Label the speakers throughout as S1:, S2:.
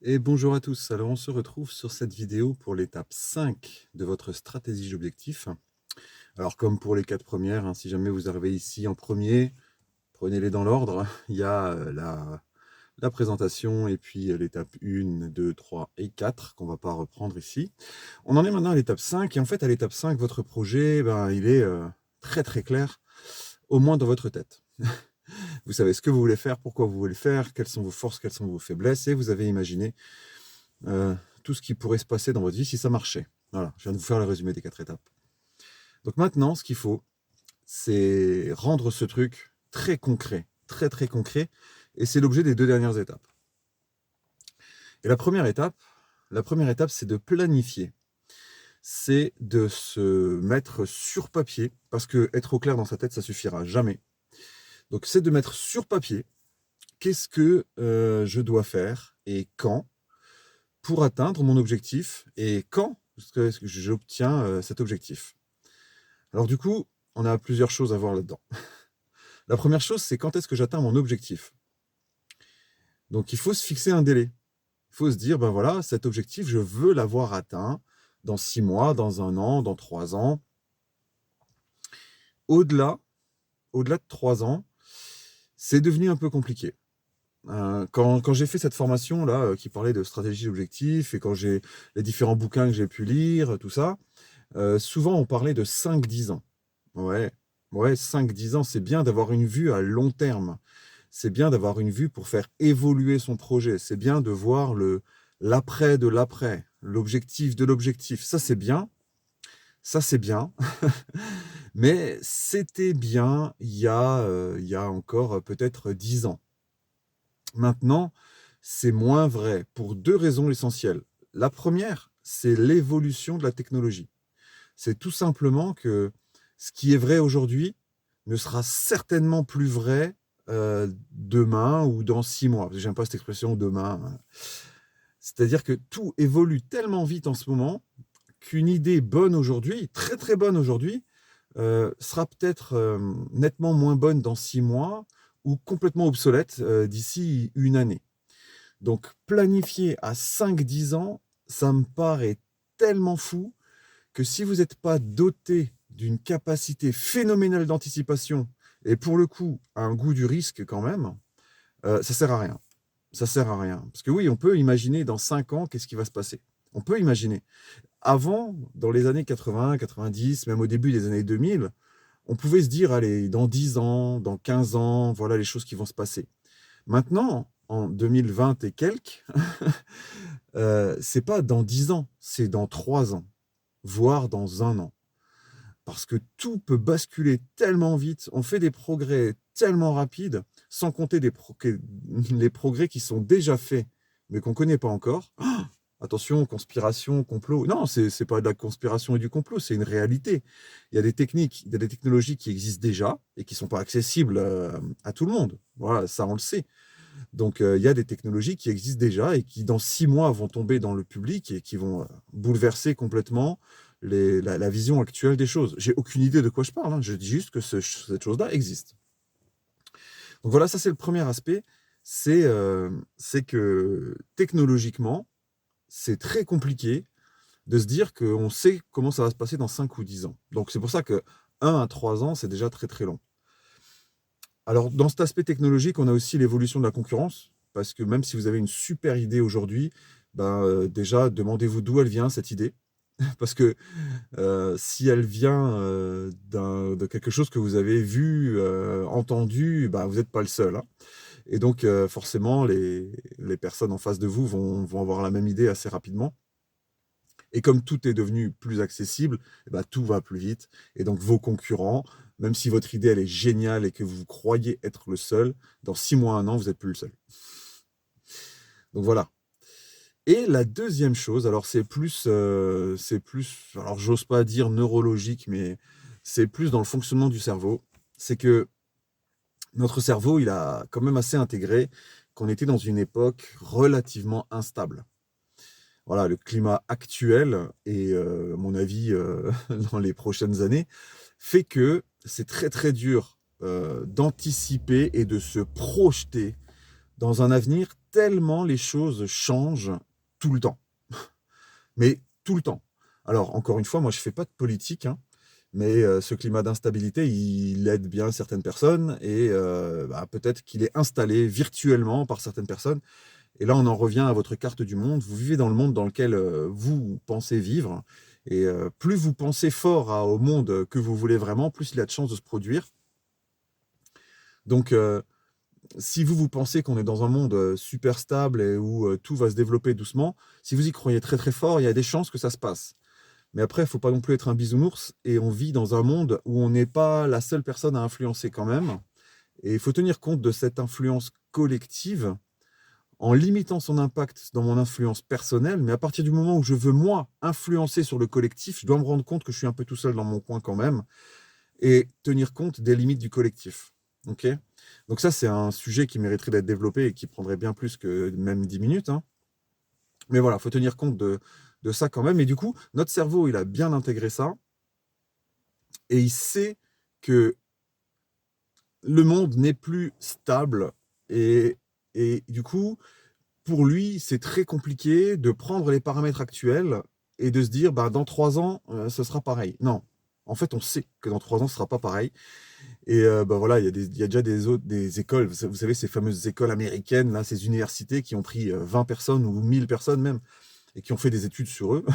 S1: Et bonjour à tous. Alors, on se retrouve sur cette vidéo pour l'étape 5 de votre stratégie d'objectif. Alors, comme pour les 4 premières, si jamais vous arrivez ici en premier, prenez-les dans l'ordre. Il y a la présentation et puis l'étape 1, 2, 3 et 4 qu'on va pas reprendre ici. On en est maintenant à l'étape 5 et en fait, à l'étape 5, votre projet, il est très très clair, au moins dans votre tête. Vous savez ce que vous voulez faire, pourquoi vous voulez le faire, quelles sont vos forces, quelles sont vos faiblesses et vous avez imaginé tout ce qui pourrait se passer dans votre vie si ça marchait. Voilà, je viens de vous faire le résumé des 4 étapes. Donc maintenant, ce qu'il faut, c'est rendre ce truc très concret, très très concret, et c'est l'objet des 2 dernières étapes. Et la première étape, c'est de planifier. C'est de se mettre sur papier, parce que être au clair dans sa tête, ça suffira jamais. Donc c'est de mettre sur papier qu'est-ce que je dois faire et quand pour atteindre mon objectif et quand est-ce que j'obtiens cet objectif. Alors du coup, on a plusieurs choses à voir là-dedans. La première chose, c'est quand est-ce que j'atteins mon objectif. Donc il faut se fixer un délai. Il faut se dire, ben voilà, cet objectif, je veux l'avoir atteint dans 6 mois, dans 1 an, dans 3 ans. Au-delà, au-delà de 3 ans, c'est devenu un peu compliqué. Quand j'ai fait cette formation-là, qui parlait de stratégie d'objectif et quand j'ai les différents bouquins que j'ai pu lire, tout ça, souvent on parlait de 5-10 ans. Ouais, ouais, 5-10 ans, c'est bien d'avoir une vue à long terme. C'est bien d'avoir une vue pour faire évoluer son projet. C'est bien de voir l'après de l'après, l'objectif de l'objectif. Ça c'est bien, mais c'était bien il y a encore peut-être 10 ans. Maintenant, c'est moins vrai pour 2 raisons essentielles. La première, c'est l'évolution de la technologie. C'est tout simplement que ce qui est vrai aujourd'hui ne sera certainement plus vrai, demain ou dans 6 mois. J'aime pas cette expression «demain», hein. C'est-à-dire que tout évolue tellement vite en ce moment qu'une idée bonne aujourd'hui, très, très bonne aujourd'hui, sera peut-être, nettement moins bonne dans 6 mois ou complètement obsolète, d'ici 1 année. Donc planifier à 5-10 ans, ça me paraît tellement fou que si vous n'êtes pas doté d'une capacité phénoménale d'anticipation et pour le coup, un goût du risque quand même, ça sert à rien. Ça sert à rien. Parce que oui, on peut imaginer dans 5 ans qu'est-ce qui va se passer. On peut imaginer. Avant, dans les années 80, 90, même au début des années 2000, on pouvait se dire: «Allez, dans 10 ans, dans 15 ans, voilà les choses qui vont se passer». Maintenant, en 2020 et quelques, c'est pas dans 10 ans, c'est dans 3 ans, voire dans 1 an. Parce que tout peut basculer tellement vite, on fait des progrès tellement rapides, sans compter les progrès qui sont déjà faits, mais qu'on ne connaît pas encore. Attention, conspiration, complot. Non, c'est pas de la conspiration et du complot, c'est une réalité. Il y a des techniques, il y a des technologies qui existent déjà et qui sont pas accessibles, à tout le monde. Voilà, ça on le sait. Donc, il y a des technologies qui existent déjà et qui dans 6 mois vont tomber dans le public et qui vont, bouleverser complètement la vision actuelle des choses. J'ai aucune idée de quoi je parle, hein, je dis juste que cette chose-là existe. Donc voilà, ça c'est le premier aspect, c'est que technologiquement, c'est très compliqué de se dire qu'on sait comment ça va se passer dans 5 ou 10 ans. Donc c'est pour ça que 1 à 3 ans, c'est déjà très, très long. Alors, dans cet aspect technologique, on a aussi l'évolution de la concurrence, parce que même si vous avez une super idée aujourd'hui, déjà demandez-vous d'où elle vient cette idée. Parce que, si elle vient, de quelque chose que vous avez vu, entendu, vous n'êtes pas le seul, hein. Et donc, forcément les personnes en face de vous vont avoir la même idée assez rapidement. Et comme tout est devenu plus accessible, tout va plus vite. Et donc vos concurrents, même si votre idée elle est géniale et que vous croyez être le seul, dans 6 mois, 1 an, vous êtes plus le seul. Donc voilà. Et la deuxième chose, alors c'est plus, alors j'ose pas dire neurologique, mais c'est plus dans le fonctionnement du cerveau. C'est que notre cerveau, il a quand même assez intégré qu'on était dans une époque relativement instable. Voilà, le climat actuel et à mon avis, dans les prochaines années, fait que c'est très, très dur, d'anticiper et de se projeter dans un avenir tellement les choses changent tout le temps. Mais tout le temps. Alors encore une fois, moi je fais pas de politique, hein, mais ce climat d'instabilité, il aide bien certaines personnes et peut-être qu'il est installé virtuellement par certaines personnes. Et là, on en revient à votre carte du monde. Vous vivez dans le monde dans lequel vous pensez vivre. Et plus vous pensez fort au monde que vous voulez vraiment, plus il a de chances de se produire. Donc, si vous pensez qu'on est dans un monde super stable et où tout va se développer doucement, si vous y croyez très très fort, il y a des chances que ça se passe. Mais après, il ne faut pas non plus être un bisounours et on vit dans un monde où on n'est pas la seule personne à influencer quand même. Et il faut tenir compte de cette influence collective en limitant son impact dans mon influence personnelle, mais à partir du moment où je veux, moi, influencer sur le collectif, je dois me rendre compte que je suis un peu tout seul dans mon coin quand même, et tenir compte des limites du collectif. Ok. Donc ça, c'est un sujet qui mériterait d'être développé et qui prendrait bien plus que même 10 minutes. Hein. Mais voilà, il faut tenir compte de ça quand même. Et du coup, notre cerveau, il a bien intégré ça, et il sait que le monde n'est plus stable, et du coup, pour lui, c'est très compliqué de prendre les paramètres actuels et de se dire, bah, dans 3 ans, ce sera pareil. Non. En fait, on sait que dans 3 ans, ce sera pas pareil. Et voilà, il y a déjà des écoles, vous savez, ces fameuses écoles américaines, là, ces universités qui ont pris 20 personnes ou 1000 personnes même, et qui ont fait des études sur eux,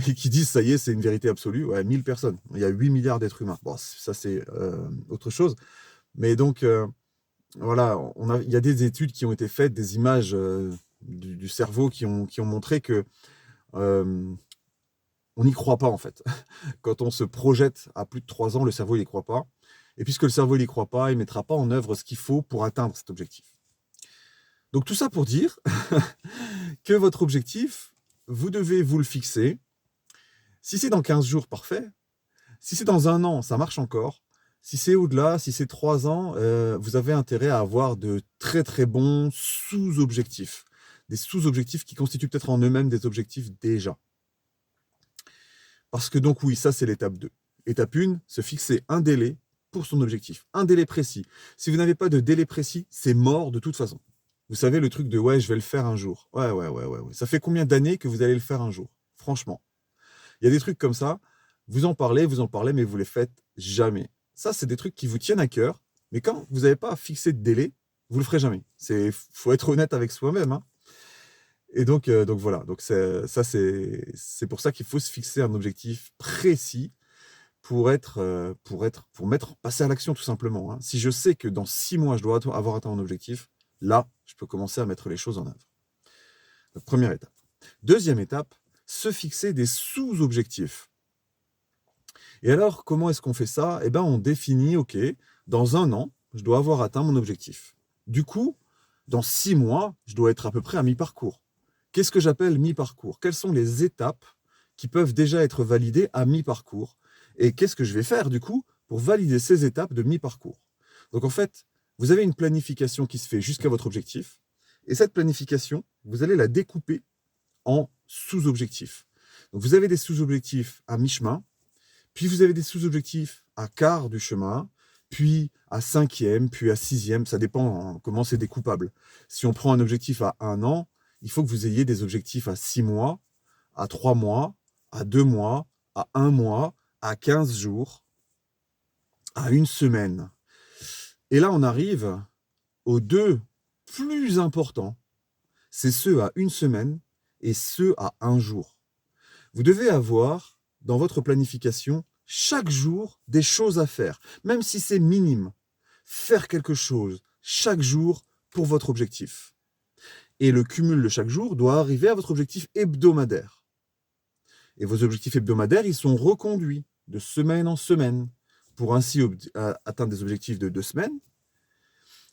S1: et qui disent, ça y est, c'est une vérité absolue. Ouais, 1000 personnes. Il y a 8 milliards d'êtres humains. Bon, ça, c'est autre chose. Mais donc, voilà, il y a des études qui ont été faites, des images du cerveau qui ont montré que on n'y croit pas en fait. Quand on se projette à plus de 3 ans, le cerveau il n'y croit pas. Et puisque le cerveau il n'y croit pas, il ne mettra pas en œuvre ce qu'il faut pour atteindre cet objectif. Donc tout ça pour dire que votre objectif, vous devez vous le fixer. Si c'est dans 15 jours, parfait. Si c'est dans 1 an, ça marche encore. Si c'est au-delà, si c'est 3 ans, vous avez intérêt à avoir de très très bons sous-objectifs. Des sous-objectifs qui constituent peut-être en eux-mêmes des objectifs déjà. Parce que donc oui, ça c'est l'étape 2. Étape 1, se fixer un délai pour son objectif. Un délai précis. Si vous n'avez pas de délai précis, c'est mort de toute façon. Vous savez le truc de ouais, je vais le faire un jour. Ouais. Ça fait combien d'années que vous allez le faire un jour? Franchement. Il y a des trucs comme ça, vous en parlez, mais vous les faites jamais. Ça, c'est des trucs qui vous tiennent à cœur, mais quand vous n'avez pas fixé de délai, vous le ferez jamais. Faut être honnête avec soi-même. Hein. Et donc voilà. Donc c'est pour ça qu'il faut se fixer un objectif précis pour passer à l'action tout simplement. Hein. Si je sais que dans 6 mois, je dois avoir atteint un objectif, là, je peux commencer à mettre les choses en œuvre. Donc, première étape. Deuxième étape, se fixer des sous-objectifs. Et alors, comment est-ce qu'on fait ça? Eh bien, on définit, OK, dans 1 an, je dois avoir atteint mon objectif. Du coup, dans 6 mois, je dois être à peu près à mi-parcours. Qu'est-ce que j'appelle mi-parcours? Quelles sont les étapes qui peuvent déjà être validées à mi-parcours? Et qu'est-ce que je vais faire, du coup, pour valider ces étapes de mi-parcours? Donc, en fait, vous avez une planification qui se fait jusqu'à votre objectif. Et cette planification, vous allez la découper en sous-objectifs. Donc, vous avez des sous-objectifs à mi-chemin, puis vous avez des sous-objectifs à quart du chemin, puis à 5e, puis à 6e, ça dépend hein, comment c'est découpable. Si on prend un objectif à 1 an, il faut que vous ayez des objectifs à 6 mois, à 3 mois, à 2 mois, à 1 mois, à 15 jours, à 1 semaine. Et là, on arrive aux 2 plus importants, c'est ceux à 1 semaine et ceux à 1 jour. Vous devez avoir dans votre planification chaque jour des choses à faire, même si c'est minime. Faire quelque chose chaque jour pour votre objectif. Et le cumul de chaque jour doit arriver à votre objectif hebdomadaire. Et vos objectifs hebdomadaires, ils sont reconduits de semaine en semaine pour ainsi atteindre des objectifs de 2 semaines.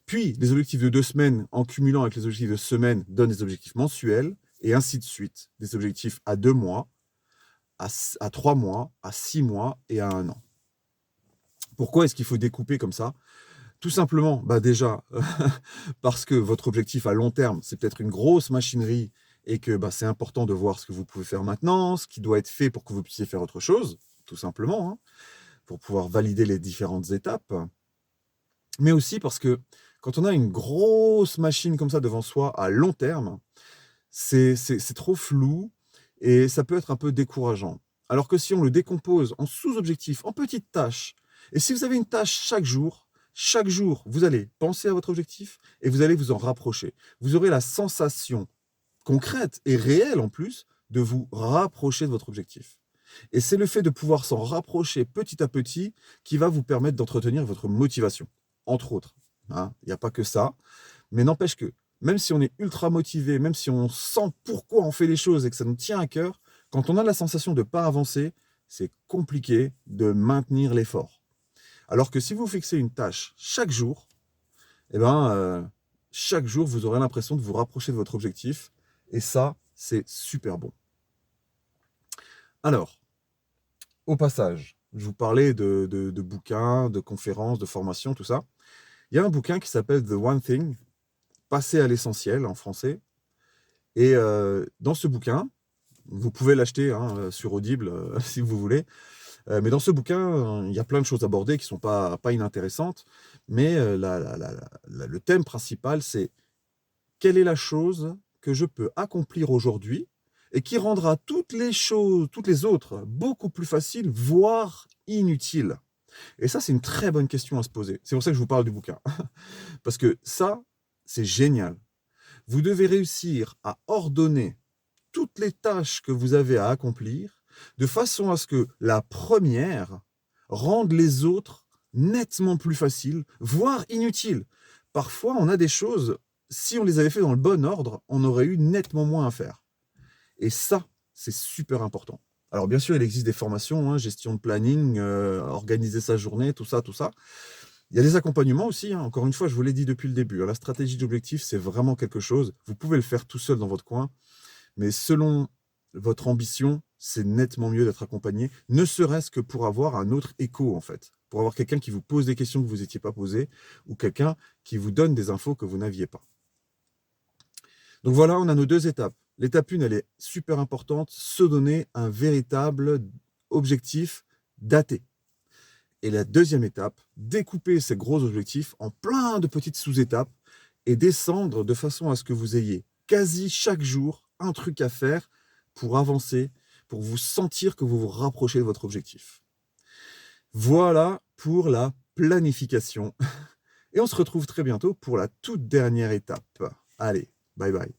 S1: Puis, les objectifs de 2 semaines, en cumulant avec les objectifs de semaine, donnent des objectifs mensuels, et ainsi de suite. Des objectifs à 2 mois, à 3 mois, à 6 mois et à 1 an. Pourquoi est-ce qu'il faut découper comme ça? Tout simplement, déjà, parce que votre objectif à long terme, c'est peut-être une grosse machinerie et que c'est important de voir ce que vous pouvez faire maintenant, ce qui doit être fait pour que vous puissiez faire autre chose, tout simplement, hein, pour pouvoir valider les différentes étapes. Mais aussi parce que Quand on a une grosse machine comme ça devant soi à long terme, c'est trop flou et ça peut être un peu décourageant. Alors que si on le décompose en sous-objectifs, en petites tâches, et si vous avez une tâche chaque jour, vous allez penser à votre objectif et vous allez vous en rapprocher. Vous aurez la sensation concrète et réelle en plus de vous rapprocher de votre objectif. Et c'est le fait de pouvoir s'en rapprocher petit à petit qui va vous permettre d'entretenir votre motivation, entre autres. Hein. Il n'y a pas que ça, mais n'empêche que même si on est ultra motivé, même si on sent pourquoi on fait les choses et que ça nous tient à cœur, quand on a la sensation de ne pas avancer, c'est compliqué de maintenir l'effort. Alors que si vous fixez une tâche eh ben, chaque jour, vous aurez l'impression de vous rapprocher de votre objectif. Et ça, c'est super bon. Alors, au passage, je vous parlais de bouquins, de conférences, de formations, tout ça. Il y a un bouquin qui s'appelle The One Thing, Passer à l'essentiel en français. Et dans ce bouquin, vous pouvez l'acheter hein, sur Audible si vous voulez. Mais dans ce bouquin, il y a plein de choses abordées qui ne sont pas inintéressantes. Mais le thème principal, c'est quelle est la chose que je peux accomplir aujourd'hui et qui rendra toutes les autres, beaucoup plus faciles, voire inutiles. Et ça, c'est une très bonne question à se poser. C'est pour ça que je vous parle du bouquin. Parce que ça, c'est génial. Vous devez réussir à ordonner toutes les tâches que vous avez à accomplir de façon à ce que la première rende les autres nettement plus faciles, voire inutiles. Parfois, on a des choses, si on les avait fait dans le bon ordre, on aurait eu nettement moins à faire. Et ça, c'est super important. Alors bien sûr, il existe des formations, hein, gestion de planning, organiser sa journée, tout ça, tout ça. Il y a des accompagnements aussi, hein. Encore une fois, je vous l'ai dit depuis le début, hein, la stratégie d'objectif, c'est vraiment quelque chose. Vous pouvez le faire tout seul dans votre coin, mais selon votre ambition, c'est nettement mieux d'être accompagné, ne serait-ce que pour avoir un autre écho, en fait. Pour avoir quelqu'un qui vous pose des questions que vous n'étiez pas posées, ou quelqu'un qui vous donne des infos que vous n'aviez pas. Donc voilà, on a nos deux étapes. L'étape 1, elle est super importante, se donner un véritable objectif daté. Et la deuxième étape, découper ces gros objectifs en plein de petites sous-étapes et descendre de façon à ce que vous ayez quasi chaque jour un truc à faire pour avancer, pour vous sentir que vous vous rapprochez de votre objectif. Voilà pour la planification. Et on se retrouve très bientôt pour la toute dernière étape. Allez, bye bye.